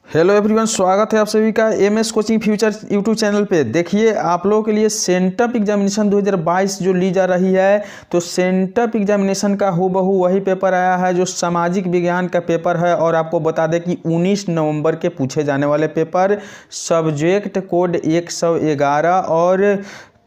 Hello everyone, स्वागत है आप सभी का MS coaching future YouTube channel पे। देखिए, आप लोगों के लिए सेंटअप एग्जामिनेशन 2022 जो ली जा रही है, तो सेंटअप एग्जामिनेशन का हूबहू वही पेपर आया है जो सामाजिक विज्ञान का पेपर है। और आपको बता दें कि 19 नवंबर के पूछे जाने वाले पेपर सब्जेक्ट कोड 111 और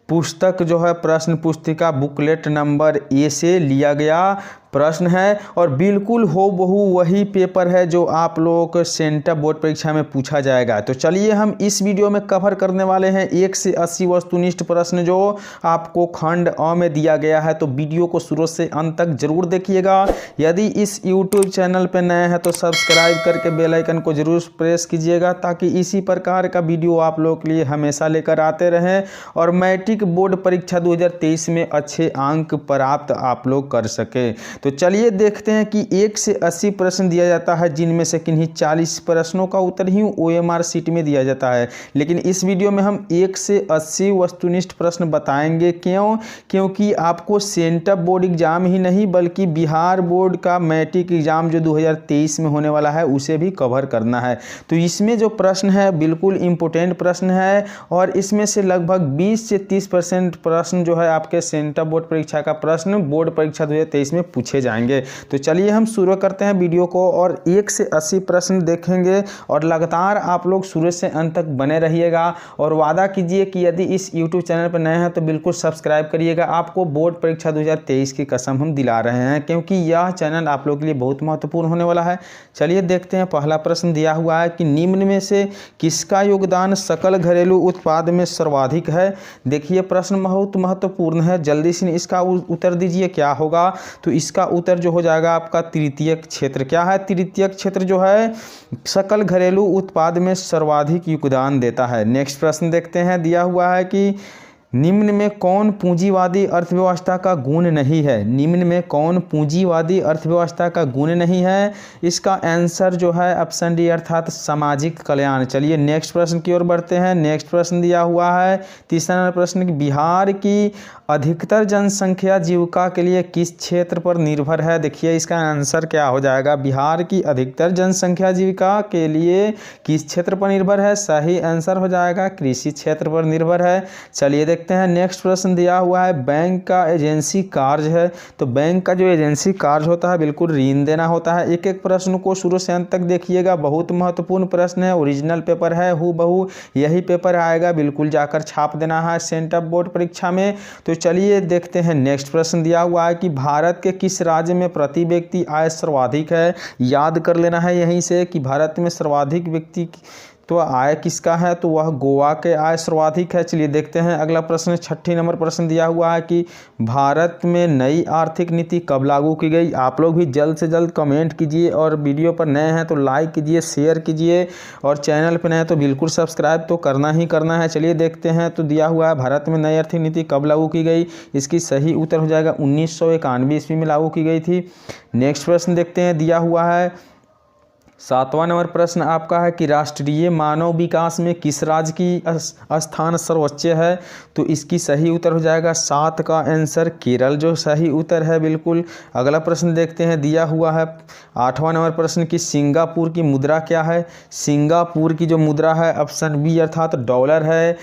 पुस्तक जो है प्रश्न पुस्तिका बुकलेट नंबर ए से लिया गया प्रश्न है। और बिल्कुल हूबहू वही पेपर है जो आप लोगों को सेंटअप बोर्ड परीक्षा में पूछा जाएगा। तो चलिए हम इस वीडियो में कवर करने वाले हैं 1 से 80 वस्तुनिष्ठ प्रश्न जो आपको खंड अ में दिया गया है। तो वीडियो को शुरू से अंत तक जरूर देखिएगा। यदि इस यूट्यूब चैनल पर नए हैं तो सब्सक्राइब करके बेल आइकन को जरूर प्रेस कीजिएगा, ताकि इसी प्रकार का वीडियो आप लोगों के लिए हमेशा लेकर आते रहें और मैट्रिक बोर्ड परीक्षा 2023 में अच्छे अंक प्राप्त आप लोग कर सके। तो चलिए देखते हैं कि 1 से 80 प्रश्न दिया जाता है, जिनमें से किन्हीं 40 प्रश्नों का उत्तर ही ओएमआर शीट में दिया जाता है। लेकिन इस वीडियो में हम 1 से 80 वस्तुनिष्ठ प्रश्न बताएंगे। क्योंकि आपको सेंटअप बोर्ड एग्जाम ही नहीं बल्कि बिहार बोर्ड का मैट्रिक एग्जाम जो 2023 में होने वाला है उसे भी कवर करना है। तो इसमें जो प्रश्न है बिल्कुल इम्पोर्टेंट प्रश्न है, और इसमें से लगभग 20 से 30% प्रश्न जो है आपके सेंटअप बोर्ड परीक्षा का प्रश्न बोर्ड परीक्षा 2023 में पूछे जाएंगे। तो चलिए हम शुरू करते हैं वीडियो को और 1 से 80 प्रश्न देखेंगे। और लगातार आप लोग शुरू से अंत तक बने रहिएगा और वादा कीजिए कि यदि इस यूट्यूब चैनल पर नए हैं तो बिल्कुल सब्सक्राइब करिएगा। आपको बोर्ड परीक्षा 2023 की कसम हम दिला रहे हैं, क्योंकि यह चैनल आप लोगों के लिए बहुत महत्वपूर्ण होने वाला है। चलिए देखते हैं। पहला प्रश्न दिया हुआ है कि निम्न में से किसका योगदान सकल घरेलू उत्पाद में सर्वाधिक है। देखिए, प्रश्न बहुत महत्वपूर्ण है, जल्दी से इसका उत्तर दीजिए क्या होगा। तो इसका उत्तर जो हो जाएगा आपका तृतीयक क्षेत्र। क्या है? तृतीयक क्षेत्र जो है सकल घरेलू उत्पाद में सर्वाधिक योगदान देता है। नेक्स्ट प्रश्न देखते हैं। दिया हुआ है कि निम्न में कौन पूंजीवादी अर्थव्यवस्था का गुण नहीं है। निम्न में कौन पूंजीवादी अर्थव्यवस्था का गुण नहीं है। इसका आंसर जो है ऑप्शन डी अर्थात सामाजिक कल्याण। चलिए नेक्स्ट प्रश्न की ओर बढ़ते हैं। नेक्स्ट प्रश्न दिया हुआ है तीसरा प्रश्न कि बिहार की अधिकतर जनसंख्या जीविका के लिए किस क्षेत्र पर निर्भर है। देखिए इसका आंसर क्या हो जाएगा। बिहार की अधिकतर जनसंख्या जीविका के लिए किस क्षेत्र पर निर्भर है। सही आंसर हो जाएगा कृषि क्षेत्र पर निर्भर है। चलिए देखते हैं। नेक्स्ट प्रश्न दिया हुआ है बैंक का एजेंसी कार्य है। तो बैंक का जो एजेंसी कार्य होता है बिल्कुल ऋण देना होता है। एक एक प्रश्न को शुरू से अंत तक देखिएगा, बहुत महत्वपूर्ण प्रश्न है। ओरिजिनल पेपर है, हूबहू यही पेपर आएगा, बिल्कुल जाकर छाप देना है सेंटअप बोर्ड परीक्षा में। तो चलिए देखते हैं। नेक्स्ट प्रश्न दिया हुआ है कि भारत के किस राज्य में प्रति व्यक्ति आय सर्वाधिक है। याद कर लेना है यहीं से कि भारत में सर्वाधिक व्यक्ति तो आय किसका है, तो वह गोवा के आय सर्वाधिक है। चलिए देखते हैं अगला प्रश्न। 6 नंबर प्रश्न दिया हुआ है कि भारत में नई आर्थिक नीति कब लागू की गई। आप लोग भी जल्द से जल्द कमेंट कीजिए, और वीडियो पर नए हैं तो लाइक कीजिए, शेयर कीजिए, और चैनल पर नए हैं तो बिल्कुल सब्सक्राइब तो करना ही करना है। चलिए देखते हैं। तो दिया हुआ है भारत में नई आर्थिक नीति कब लागू की गई। इसकी सही उत्तर हो जाएगा 1991 ईस्वी में लागू की गई थी। नेक्स्ट प्रश्न देखते हैं। दिया हुआ है 7वां नंबर प्रश्न आपका है कि राष्ट्रीय मानव विकास में किस राज्य की स्थान सर्वोच्च है। तो इसकी सही उत्तर हो जाएगा 7 का आंसर केरल जो सही उत्तर है बिल्कुल। अगला प्रश्न देखते हैं। दिया हुआ है 8वां नंबर प्रश्न कि सिंगापुर की मुद्रा क्या है। सिंगापुर की जो मुद्रा है ऑप्शन बी अर्थात डॉलर है।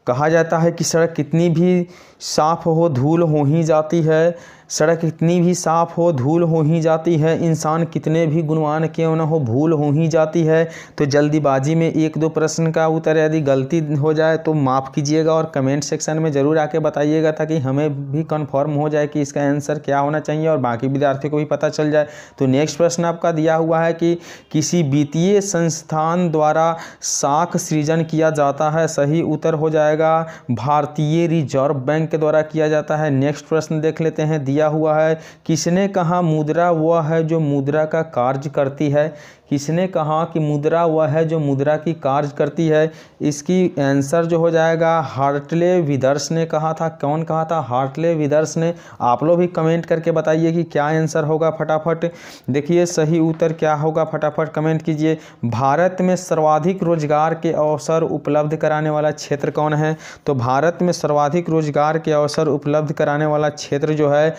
कहा जाता है कि सड़क कितनी भी साफ हो धूल हो ही जाती है। सड़क कितनी भी साफ हो धूल हो ही जाती है। इंसान कितने भी गुणवान क्यों न हो भूल हो ही जाती है। तो जल्दीबाजी में 1-2 प्रश्न का उत्तर यदि गलती हो जाए तो माफ़ कीजिएगा, और कमेंट सेक्शन में ज़रूर आके बताइएगा, ताकि हमें भी कंफर्म हो जाए कि इसका आंसर क्या होना चाहिए और बाकी विद्यार्थियों को भी पता चल जाए। तो नेक्स्ट प्रश्न आपका दिया हुआ है कि किसी वित्तीय संस्थान द्वारा साख सृजन किया जाता है। सही उत्तर हो जाएगा भारतीय रिजर्व बैंक के द्वारा किया जाता है। नेक्स्ट प्रश्न देख लेते हैं। दिया हुआ है किसने कहा मुद्रा वह है जो मुद्रा का कार्य करती है। किसने कहा कि मुद्रा वह है जो मुद्रा की कार्य करती है। इसकी आंसर जो हो जाएगा हार्टले विदर्स ने कहा था। कौन कहा था? हार्टले विदर्स ने। आप लोग भी कमेंट करके बताइए कि क्या आंसर होगा फटाफट। देखिए सही उत्तर क्या होगा, फटाफट कमेंट कीजिए। भारत में सर्वाधिक रोजगार के अवसर उपलब्ध कराने वाला क्षेत्र कौन है। तो भारत में सर्वाधिक रोजगार के अवसर उपलब्ध कराने वाला क्षेत्र जो है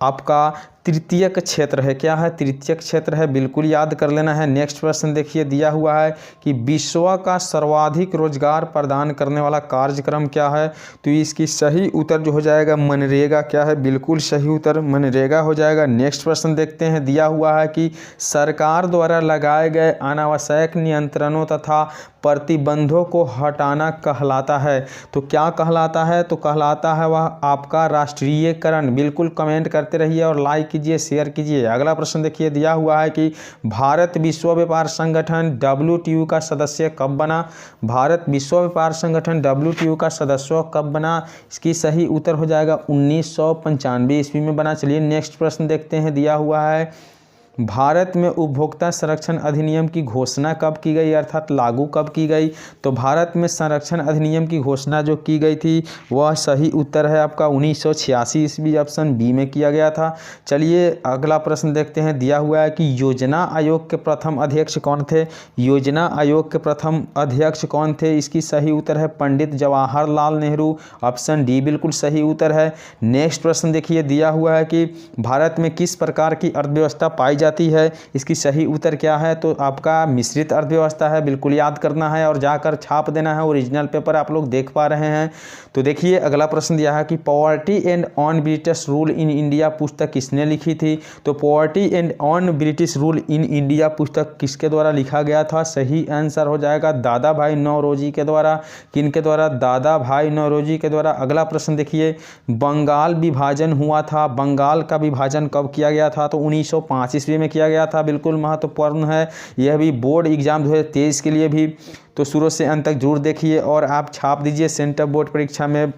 आपका तृतीयक क्षेत्र है। क्या है? तृतीयक क्षेत्र है, बिल्कुल याद कर लेना है। नेक्स्ट प्रश्न देखिए दिया हुआ है कि विश्व का सर्वाधिक रोजगार प्रदान करने वाला कार्यक्रम क्या है? तो इसकी सही उत्तर जो हो जाएगा मनरेगा। क्या है? बिल्कुल सही उत्तर मनरेगा हो जाएगा। नेक्स्ट प्रश्न देखते हैं, दिया हुआ है कि सरकार द्वारा लगाए गए अनावश्यक नियंत्रणों तथा प्रतिबंधों को हटाना कहलाता है। तो क्या कहलाता है? तो कहलाता है वह आपका राष्ट्रीयकरण। बिल्कुल कमेंट करते रहिए और लाइक कीजिए, शेयर कीजिए। अगला प्रश्न देखिए दिया हुआ है कि भारत विश्व व्यापार संगठन WTO का सदस्य कब बना? भारत विश्व व्यापार संगठन WTO का सदस्य कब बना? इसकी सही उत्तर हो जाएगा 1995 ईस्वी में बना। चलिए नेक्स्ट प्रश्न देखते हैं, दिया हुआ है भारत में उपभोक्ता संरक्षण अधिनियम की घोषणा कब की गई, अर्थात लागू कब की गई? तो भारत में संरक्षण अधिनियम की घोषणा जो की गई थी वह सही उत्तर है आपका 1986 ईस्वी, ऑप्शन बी में किया गया था। चलिए अगला प्रश्न देखते हैं, दिया हुआ है कि योजना आयोग के प्रथम अध्यक्ष कौन थे? योजना आयोग के प्रथम अध्यक्ष कौन थे? इसकी सही उत्तर है पंडित जवाहरलाल नेहरू, ऑप्शन डी बिल्कुल सही उत्तर है। नेक्स्ट प्रश्न देखिए दिया हुआ है कि भारत में किस प्रकार की अर्थव्यवस्था पाई जाती है? इसकी सही उत्तर क्या है? तो आपका मिश्रित अर्थव्यवस्था है, बिल्कुल याद करना है और जाकर छाप देना है। ओरिजिनल पेपर आप लोग देख पा रहे हैं। तो देखिए अगला प्रश्न दिया है कि poverty and on British rule in India पुस्तक किसने लिखी थी? तो poverty and on British rule in India पुस्तक किसके द्वारा लिखा गया था? सही आंसर हो जाएगा दादा भाई नौरोजी के द्वारा। किनके द्वारा? दादा भाई नौरोजी के द्वारा। अगला प्रश्न देखिए, बंगाल विभाजन हुआ था, बंगाल का विभाजन कब किया गया था? तो 1905 ईस्वी में किया गया था। बिल्कुल महत्वपूर्ण है, यह भी बोर्ड एग्जाम 2023 के लिए भी। तो शुरू से अंत तक जरूर देखिए और आप छाप दीजिए सेंटर बोर्ड परीक्षा में।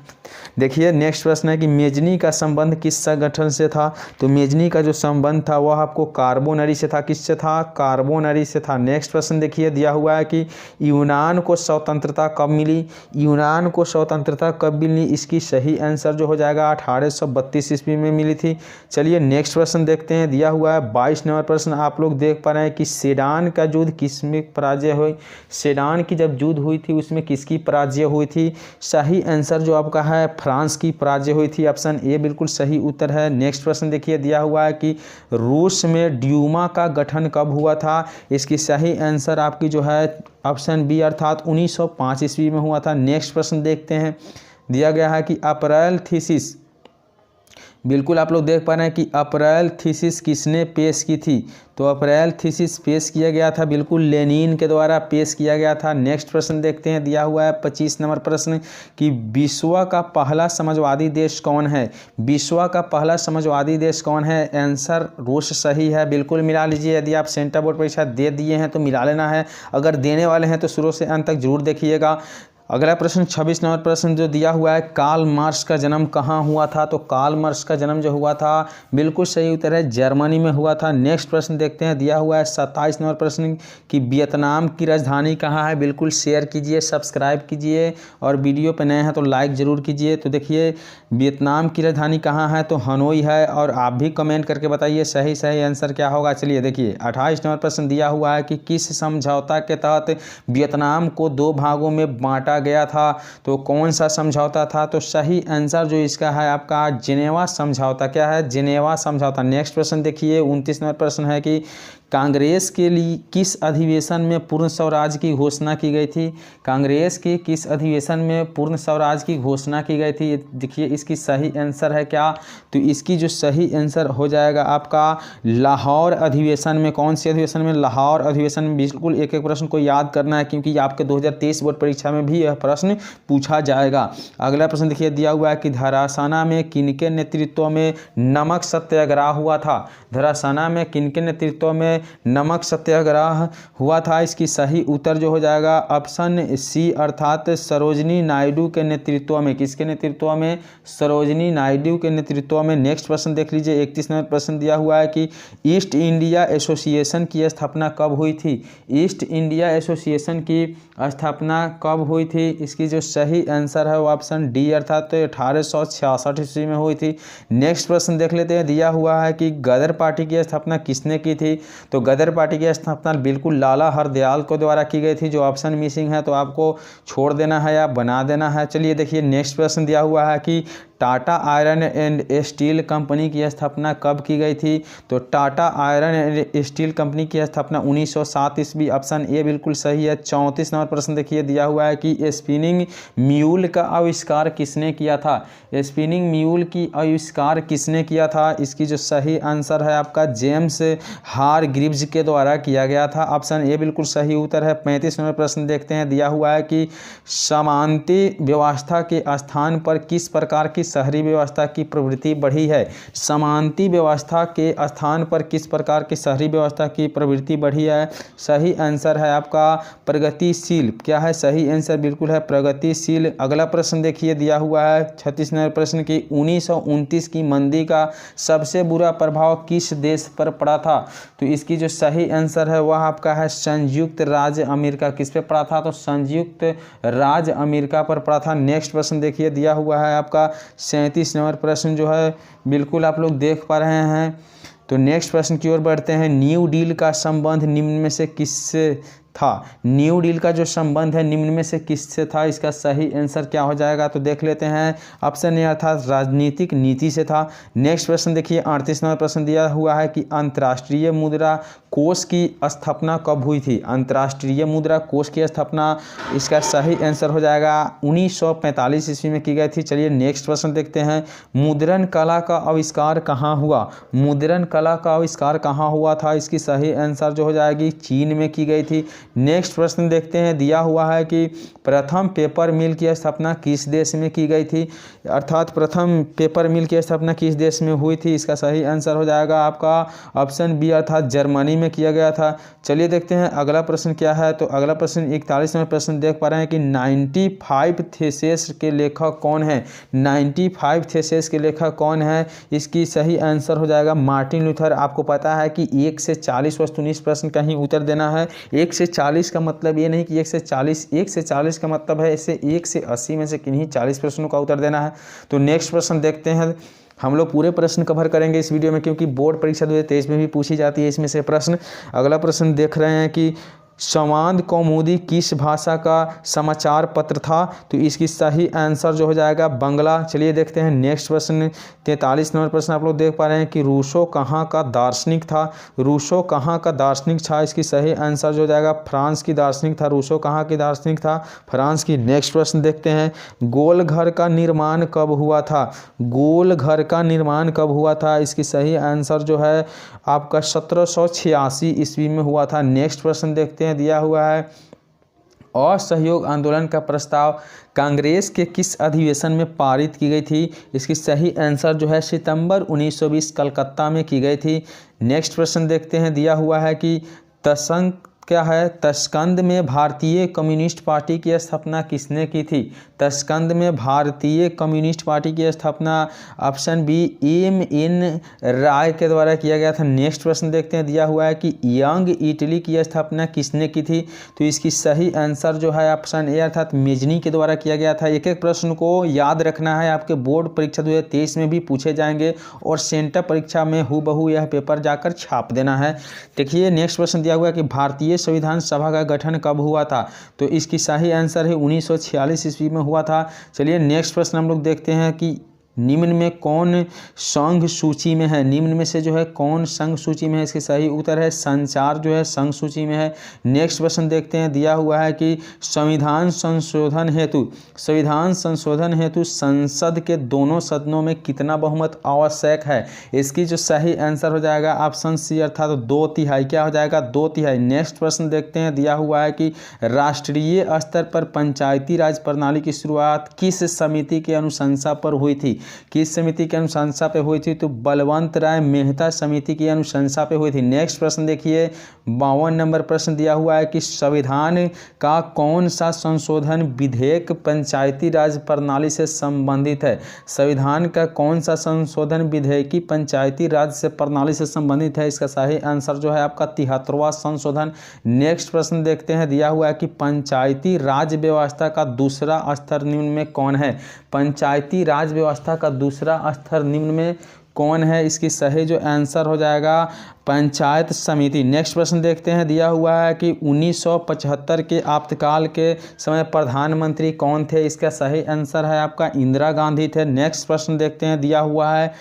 देखिए नेक्स्ट प्रश्न है कि मेजनी का संबंध किस संगठन से था? तो मेजनी का जो संबंध था वह आपको कार्बोनरी से था। किससे था? कार्बोनरी से था। नेक्स्ट प्रश्न देखिए दिया हुआ है कि यूनान को स्वतंत्रता कब मिली? यूनान को स्वतंत्रता कब मिली? इसकी सही आंसर जो हो जाएगा 1832 ईस्वी में मिली थी। चलिए नेक्स्ट प्रश्न देखते हैं, दिया हुआ है 22 नंबर प्रश्न। आप लोग देख पा रहे हैं कि सेडान का युद्ध किसमें पराजय हुई? सेडान की जब युद्ध हुई थी उसमें किसकी पराजय हुई थी? सही आंसर जो आपका है फ्रांस की पराजय हुई थी, ऑप्शन ए बिल्कुल सही उत्तर है। नेक्स्ट प्रश्न देखिए दिया हुआ है कि रूस में ड्यूमा का गठन कब हुआ था? इसकी सही आंसर आपकी जो है ऑप्शन बी अर्थात 1905 ईस्वी में हुआ था। नेक्स्ट प्रश्न देखते हैं, दिया गया है कि अप्रैल थीसिस, बिल्कुल आप लोग देख पा रहे हैं कि अप्रैल थीसिस किसने पेश की थी? तो अप्रैल थीसिस पेश किया गया था बिल्कुल लेनिन के द्वारा पेश किया गया था। नेक्स्ट प्रश्न देखते हैं, दिया हुआ है 25 नंबर प्रश्न कि विश्व का पहला समाजवादी देश कौन है? विश्व का पहला समाजवादी देश कौन है? आंसर रूस सही है, बिल्कुल मिला लीजिए। यदि आप सेंटर बोर्ड परीक्षा दे दिए हैं तो मिला लेना है, अगर देने वाले हैं तो शुरू से अंत तक जरूर देखिएगा। अगला प्रश्न 26 नंबर प्रश्न जो दिया हुआ है, कार्ल मार्क्स का जन्म कहाँ हुआ था? तो कार्ल मार्क्स का जन्म जो हुआ था बिल्कुल सही उत्तर है जर्मनी में हुआ था। नेक्स्ट प्रश्न देखते हैं, दिया हुआ है 27 नंबर प्रश्न कि वियतनाम की राजधानी कहाँ है? बिल्कुल शेयर कीजिए, सब्सक्राइब कीजिए और वीडियो पे नए हैं तो लाइक ज़रूर कीजिए। तो देखिए वियतनाम की राजधानी कहाँ है? तो हनोई है और आप भी कमेंट करके बताइए सही आंसर क्या होगा। चलिए देखिए 28 नंबर प्रश्न दिया हुआ है कि किस समझौता के तहत वियतनाम को 2 भागों में बांटा गया था? तो कौन सा समझौता था? तो सही आंसर जो इसका है आपका जिनेवा समझौता। क्या है? जिनेवा समझौता। नेक्स्ट प्रश्न देखिए 29 नंबर प्रश्न है कि कांग्रेस के लिए किस अधिवेशन में पूर्ण स्वराज की घोषणा की गई थी? कांग्रेस के किस अधिवेशन में पूर्ण स्वराज की घोषणा की गई थी? देखिए इसकी सही आंसर है क्या? तो इसकी जो सही आंसर हो जाएगा आपका लाहौर अधिवेशन में। कौन से अधिवेशन में? लाहौर अधिवेशन में। बिल्कुल एक एक प्रश्न को याद करना है क्योंकि आपके 2023 बोर्ड परीक्षा में भी यह प्रश्न पूछा जाएगा। अगला प्रश्न देखिए दिया हुआ है कि धरासाना में किनके नेतृत्व में नमक सत्याग्रह हुआ था? धरासाना में किनके नेतृत्व में नमक सत्याग्रह हुआ था? इसकी सही उत्तर जो हो जाएगा ऑप्शन सी अर्थात सरोजिनी नायडू के नेतृत्व में। किसके नेतृत्व में? सरोजिनी नायडू के नेतृत्व में। नेक्स्ट प्रश्न देख लीजिए 31 नंबर प्रश्न दिया हुआ है कि ईस्ट इंडिया एसोसिएशन की स्थापना कब हुई थी? ईस्ट इंडिया एसोसिएशन की स्थापना कब हुई थी? इसकी जो सही आंसर है वो ऑप्शन डी अर्थात 1866 ईस्वी में हुई थी। नेक्स्ट प्रश्न देख लेते हैं, दिया हुआ है कि गदर पार्टी की स्थापना किसने की थी? तो गदर पार्टी की स्थापना बिल्कुल लाला हरदयाल को द्वारा की गई थी। जो ऑप्शन मिसिंग है तो आपको छोड़ देना है या बना देना है। चलिए देखिए नेक्स्ट प्रश्न दिया हुआ है कि Tata iron and steel company की स्थापना कब की गई थी? तो Tata iron and steel company की स्थापना 1907 ईस्वी। ऑप्शन ए बिल्कुल सही है। 34 नंबर प्रश्न देखिए दिया हुआ है कि स्पिनिंग म्यूल का आविष्कार किसने किया था? स्पिनिंग म्यूल की आविष्कार किसने किया था? इसकी जो सही आंसर है आपका जेम्स हारग्रीव्स के द्वारा किया गया था। ऑप्शन ए बिल्कुल सही उत्तर है। 35 नंबर प्रश्न देखते हैं दिया हुआ है कि समानती व्यवस्था के स्थान पर किस प्रकार की शहरी व्यवस्था की प्रवृत्ति बढ़ी है? समानती व्यवस्था के स्थान पर किस प्रकार की शहरी व्यवस्था की प्रवृत्ति बढ़ी है? सही आंसर है आपका प्रगतिशील। क्या है सही आंसर? बिल्कुल है प्रगतिशील। अगला प्रश्न देखिए दिया हुआ है 36 नंबर प्रश्न की 1929 की मंदी का सबसे बुरा प्रभाव किस देश पर पड़ा था? तो इसकी जो सही आंसर है वह आपका है संयुक्त राज्य अमेरिका। किस पे पड़ा था? तो संयुक्त राज्य अमेरिका पर पड़ा था। नेक्स्ट प्रश्न देखिए दिया हुआ है आपका 37 नंबर प्रश्न जो है बिल्कुल आप लोग देख पा रहे हैं। तो नेक्स्ट प्रश्न की ओर बढ़ते हैं। न्यू डील का संबंध निम्न में से किससे था? न्यू डील का जो संबंध है निम्न में से किससे था? इसका सही आंसर क्या हो जाएगा? तो देख लेते हैं। ऑप्शन ए अर्थात राजनीतिक नीति से था। नेक्स्ट प्रश्न देखिए 38 नंबर प्रश्न दिया हुआ है कि अंतर्राष्ट्रीय मुद्रा कोष की स्थापना कब हुई थी? अंतर्राष्ट्रीय मुद्रा कोष की स्थापना इसका सही आंसर हो जाएगा 1945 ईस्वी में की गई थी। चलिए नेक्स्ट प्रश्न देखते हैं। मुद्रण कला का आविष्कार कहाँ हुआ? मुद्रण कला का आविष्कार कहाँ हुआ था? इसकी सही आंसर जो हो जाएगी चीन में की गई थी। नेक्स्ट प्रश्न देखते हैं। दिया हुआ है कि प्रथम पेपर मिल की स्थापना किस देश में की गई थी? अर्थात प्रथम पेपर मिल की स्थापना किस देश में हुई थी? इसका सही आंसर हो जाएगा आपका ऑप्शन बी अर्थात जर्मनी में किया गया था। चलिए देखते हैं अगला प्रश्न क्या है। तो अगला प्रश्न 41 में प्रश्न देख पा रहे हैं कि 95 थीसिस के लेखक कौन है? 95 थीसिस के लेखक कौन है? इसकी सही आंसर हो जाएगा मार्टिन लूथर। आपको पता है कि 1 से 40 वस्तुनिष्ठ प्रश्न का ही उत्तर देना है। 1 से 40 का मतलब ये नहीं कि 1 से 40 का मतलब है इसे 1 से 80 में से किन्हीं 40 प्रश्नों का उत्तर देना है। तो नेक्स्ट प्रश्न देखते हैं। हम लोग पूरे प्रश्न कवर करेंगे इस वीडियो में क्योंकि बोर्ड परीक्षा 2023 में भी पूछी जाती है इसमें से प्रश्न। अगला प्रश्न देख रहे हैं कि संवाद कौमुदी किस भाषा का समाचार पत्र था? तो इसकी सही आंसर जो हो जाएगा बंगला। चलिए देखते हैं नेक्स्ट प्रश्न 43 नंबर प्रश्न आप लोग देख पा रहे हैं कि रूसो कहाँ का दार्शनिक था? रूसो कहाँ का दार्शनिक था? इसकी सही आंसर जो हो जाएगा फ्रांस की दार्शनिक था। रूसो कहाँ की दार्शनिक था? फ्रांस की। नेक्स्ट प्रश्न देखते हैं। गोल घर का निर्माण कब हुआ था? गोल घर का निर्माण कब हुआ था? इसकी सही आंसर जो है आपका 1786 ईस्वी में हुआ था। नेक्स्ट प्रश्न देखते हैं। दिया हुआ है असहयोग आंदोलन का प्रस्ताव कांग्रेस के किस अधिवेशन में पारित की गई थी? इसकी सही आंसर जो है सितंबर 1920 कलकत्ता में की गई थी। नेक्स्ट प्रश्न देखते हैं। दिया हुआ है कि तस्कंद में भारतीय कम्युनिस्ट पार्टी की स्थापना किसने की थी? तस्कंद में भारतीय कम्युनिस्ट पार्टी की स्थापना ऑप्शन बी M.N. राय के द्वारा किया गया था। नेक्स्ट प्रश्न देखते हैं। दिया हुआ है कि यंग इटली की स्थापना किसने की थी? तो इसकी सही आंसर जो है ऑप्शन ए अर्थात मेजनी के द्वारा किया गया था। एक एक प्रश्न को याद रखना है। आपके बोर्ड परीक्षा 2023 में भी पूछे जाएंगे और सेंटर परीक्षा में हूबहू यह पेपर जाकर छाप देना है। देखिए नेक्स्ट प्रश्न दिया हुआ है कि भारतीय संविधान सभा का गठन कब हुआ था? तो इसकी सही आंसर है 1946 ईस्वी में हुआ था। चलिए नेक्स्ट प्रश्न हम लोग देखते हैं कि निम्न में कौन संघ सूची में है? निम्न में से जो है कौन संघ सूची में है? इसके सही उत्तर है संचार जो है संघ सूची में है। नेक्स्ट प्रश्न देखते हैं। दिया हुआ है कि संविधान संशोधन हेतु संसद के दोनों सदनों में कितना बहुमत आवश्यक है? इसकी जो सही आंसर हो जाएगा ऑप्शन सी अर्थात 2/3। क्या हो जाएगा? 2/3। नेक्स्ट प्रश्न देखते हैं। दिया हुआ है कि राष्ट्रीय स्तर पर पंचायती राज प्रणाली की शुरुआत किस समिति के अनुशंसा पर हुई थी? किस समिति की अनुशंसा पे हुई थी? तो बलवंत राय मेहता समिति की अनुशंसा पे हुई थी। नेक्स्ट प्रश्न देखिए 52 नंबर प्रश्न दिया हुआ है कि संविधान का कौन सा संशोधन विधेयक पंचायती राज प्रणाली से संबंधित है? संविधान का कौन सा संशोधन विधेयकी पंचायती राज से प्रणाली से संबंधित है? इसका सही आंसर जो है आपका 73वां संशोधन। नेक्स्ट प्रश्न देखते हैं। दिया हुआ है कि पंचायती राज व्यवस्था का दूसरा स्तर निम्न में कौन है? पंचायती राज व्यवस्था का दूसरा स्तर निम्न में कौन है? इसकी सही जो आंसर हो जाएगा पंचायत समिति। नेक्स्ट प्रश्न देखते हैं, दिया हुआ है कि 1975 के आपातकाल के समय प्रधानमंत्री कौन थे? इसका सही आंसर है आपका इंदिरा गांधी थे। नेक्स्ट प्रश्न देखते हैं, दिया हुआ है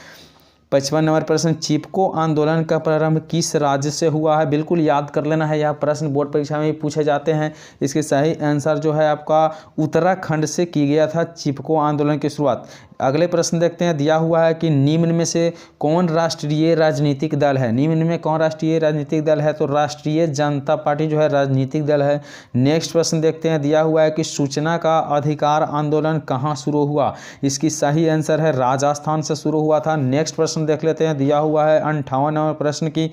55 नंबर प्रश्न, चिपको आंदोलन का प्रारंभ किस राज्य से हुआ है? बिल्कुल याद कर लेना है, यह प्रश्न बोर्ड परीक्षा में भी पूछे जाते हैं। इसके सही आंसर जो है आपका उत्तराखंड से की गया था चिपको आंदोलन की शुरुआत। अगले प्रश्न देखते हैं, दिया हुआ है कि निम्न में से कौन राष्ट्रीय राजनीतिक दल है? निम्न में कौन राष्ट्रीय राजनीतिक दल है? तो राष्ट्रीय जनता पार्टी जो है राजनीतिक दल है। नेक्स्ट प्रश्न देखते हैं, दिया हुआ है कि सूचना का अधिकार आंदोलन कहाँ शुरू हुआ? इसकी सही आंसर है राजस्थान से शुरू हुआ था। नेक्स्ट प्रश्न देख लेते हैं, दिया हुआ है 58 नंबर प्रश्न की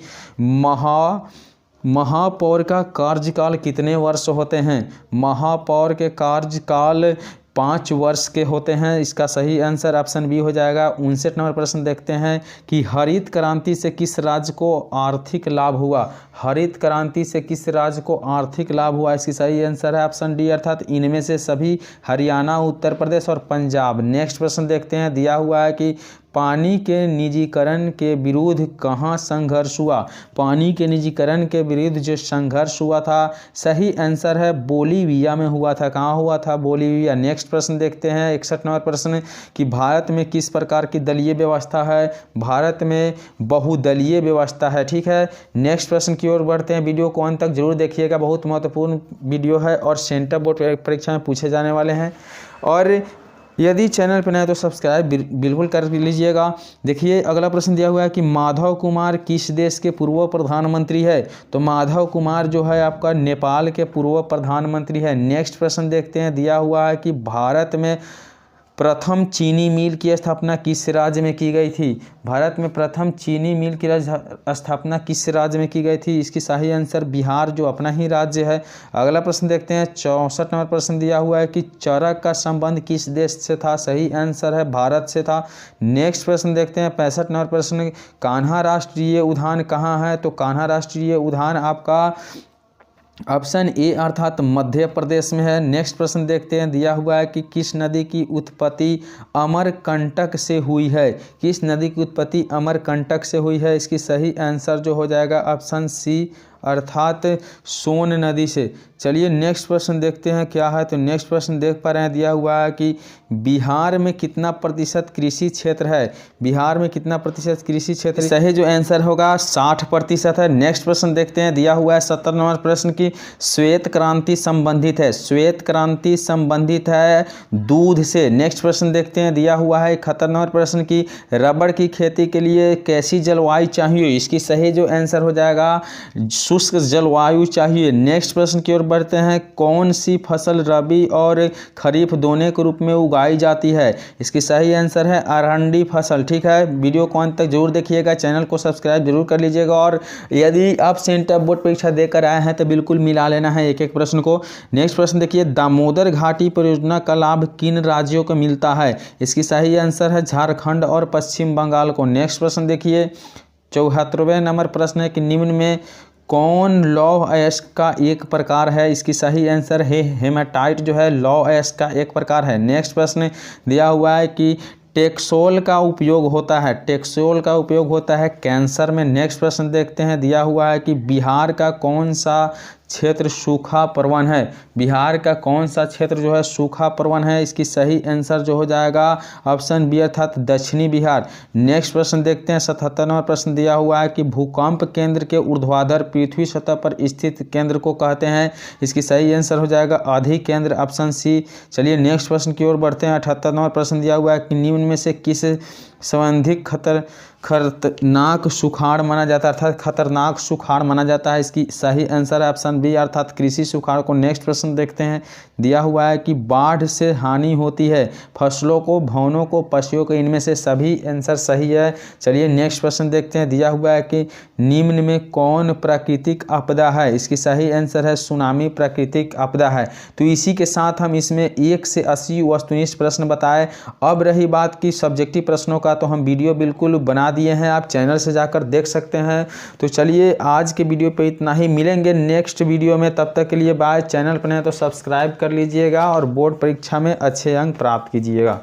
महापौर का कार्यकाल कितने वर्ष होते हैं? महापौर के कार्यकाल 5 वर्ष के होते हैं। इसका सही आंसर ऑप्शन बी हो जाएगा। 59 नंबर प्रश्न देखते हैं कि हरित क्रांति से किस राज्य को आर्थिक लाभ हुआ? हरित क्रांति से किस राज्य को आर्थिक लाभ हुआ? इसकी सही आंसर है ऑप्शन डी, अर्थात इनमें से सभी हरियाणा, उत्तर प्रदेश और पंजाब। नेक्स्ट प्रश्न देखते हैं, दिया हुआ है कि पानी के निजीकरण के विरुद्ध कहाँ संघर्ष हुआ? पानी के निजीकरण के विरुद्ध जो संघर्ष हुआ था, सही आंसर है बोलीविया में हुआ था। कहाँ हुआ था? बोलीविया। नेक्स्ट प्रश्न देखते हैं 61 नंबर प्रश्न कि भारत में किस प्रकार की दलीय व्यवस्था है? भारत में बहुदलीय व्यवस्था है। ठीक है, नेक्स्ट प्रश्न की ओर बढ़ते हैं। वीडियो को अंत तक जरूर देखिएगा, बहुत महत्वपूर्ण वीडियो है और सेंटर बोर्ड परीक्षा में पूछे जाने वाले हैं। और यदि चैनल पर नए तो सब्सक्राइब बिल्कुल कर लीजिएगा। देखिए अगला प्रश्न दिया हुआ है कि माधव कुमार किस देश के पूर्व प्रधानमंत्री है? तो माधव कुमार जो है आपका नेपाल के पूर्व प्रधानमंत्री है। नेक्स्ट प्रश्न देखते हैं, दिया हुआ है कि भारत में प्रथम चीनी मिल की स्थापना किस राज्य में की गई थी? भारत में प्रथम चीनी मिल की स्थापना किस राज्य में की गई थी? इसकी सही आंसर बिहार, जो अपना ही राज्य है। अगला प्रश्न देखते हैं 64 नंबर प्रश्न दिया हुआ है कि चरक का संबंध किस देश से था? सही आंसर है भारत से था। नेक्स्ट प्रश्न देखते हैं 65 नंबर प्रश्न, कान्हा राष्ट्रीय उद्यान कहाँ है? तो कान्हा राष्ट्रीय उद्यान आपका ऑप्शन ए अर्थात मध्य प्रदेश में है। नेक्स्ट प्रश्न देखते हैं, दिया हुआ है कि किस नदी की उत्पत्ति अमरकंटक से हुई है? किस नदी की उत्पत्ति अमरकंटक से हुई है? इसकी सही आंसर जो हो जाएगा ऑप्शन सी अर्थात सोन नदी से। चलिए नेक्स्ट प्रश्न देखते हैं क्या है। तो नेक्स्ट प्रश्न देख पा रहे हैं, दिया हुआ है कि बिहार में कितना प्रतिशत कृषि क्षेत्र है? बिहार में कितना प्रतिशत कृषि क्षेत्र? सही जो आंसर होगा 60% है। नेक्स्ट प्रश्न देखते हैं, दिया हुआ है 70 नंबर प्रश्न की श्वेत क्रांति संबंधित है। श्वेत क्रांति संबंधित है दूध से। नेक्स्ट प्रश्न देखते हैं, दिया हुआ है 71 नंबर प्रश्न की रबड़ की खेती के लिए कैसी जलवायु चाहिए? इसकी सही जो आंसर हो जाएगा शुष्क जलवायु चाहिए। नेक्स्ट प्रश्न की ओर बढ़ते हैं, कौन सी फसल रबी और खरीफ दोनों के रूप में उगाई जाती है? इसकी सही आंसर है अरहंडी फसल। ठीक है, वीडियो को अंत तक जरूर देखिएगा, चैनल को सब्सक्राइब जरूर कर लीजिएगा। और यदि आप सेंटर बोर्ड परीक्षा देकर आए हैं तो बिल्कुल मिला लेना है एक एक प्रश्न को। नेक्स्ट प्रश्न देखिए, दामोदर घाटी परियोजना का लाभ किन राज्यों को मिलता है? इसकी सही आंसर है झारखंड और पश्चिम बंगाल को। नेक्स्ट प्रश्न देखिए 74वें नंबर प्रश्न है कि निम्न में कौन लौह अयस्क का एक प्रकार है? इसकी सही आंसर है हेमाटाइट जो है लौह अयस्क का एक प्रकार है। नेक्स्ट प्रश्न दिया हुआ है कि टेक्सोल का उपयोग होता है। टेक्सोल का उपयोग होता है कैंसर में। नेक्स्ट प्रश्न देखते हैं, दिया हुआ है कि बिहार का कौन सा क्षेत्र सूखा प्रवण है? बिहार का कौन सा क्षेत्र जो है सूखा प्रवण है? इसकी सही आंसर जो हो जाएगा ऑप्शन बी अर्थात दक्षिणी बिहार। नेक्स्ट प्रश्न देखते हैं 77 नंबर प्रश्न दिया हुआ है कि भूकंप केंद्र के ऊर्ध्वाधर पृथ्वी सतह पर स्थित केंद्र को कहते हैं। इसकी सही आंसर हो जाएगा अधि केंद्र, ऑप्शन सी। चलिए नेक्स्ट प्रश्न की ओर बढ़ते हैं। 78 नंबर प्रश्न दिया हुआ है कि निम्न में से किस संबंधित खतरनाक सुखाड़ माना जाता है, अर्थात खतरनाक सुखाड़ माना जाता है? इसकी सही आंसर है ऑप्शन बी अर्थात कृषि सुखाड़ को। नेक्स्ट प्रश्न देखते हैं, दिया हुआ है कि बाढ़ से हानि होती है फसलों को, भवनों को, पशुओं को, इनमें से सभी आंसर सही है। चलिए नेक्स्ट प्रश्न देखते हैं, दिया हुआ है कि निम्न में कौन प्राकृतिक आपदा है? इसकी सही आंसर है सुनामी प्राकृतिक आपदा है। तो इसी के साथ हम इसमें 1 से 80 वस्तुनिष्ठ प्रश्न बताए। अब रही बात की सब्जेक्टिव प्रश्नों का, तो हम वीडियो बिल्कुल बना दिए हैं, आप चैनल से जाकर देख सकते हैं। तो चलिए आज के वीडियो पे इतना ही, मिलेंगे नेक्स्ट वीडियो में, तब तक के लिए बाय। चैनल पर नहीं तो सब्सक्राइब कर लीजिएगा और बोर्ड परीक्षा में अच्छे अंक प्राप्त कीजिएगा।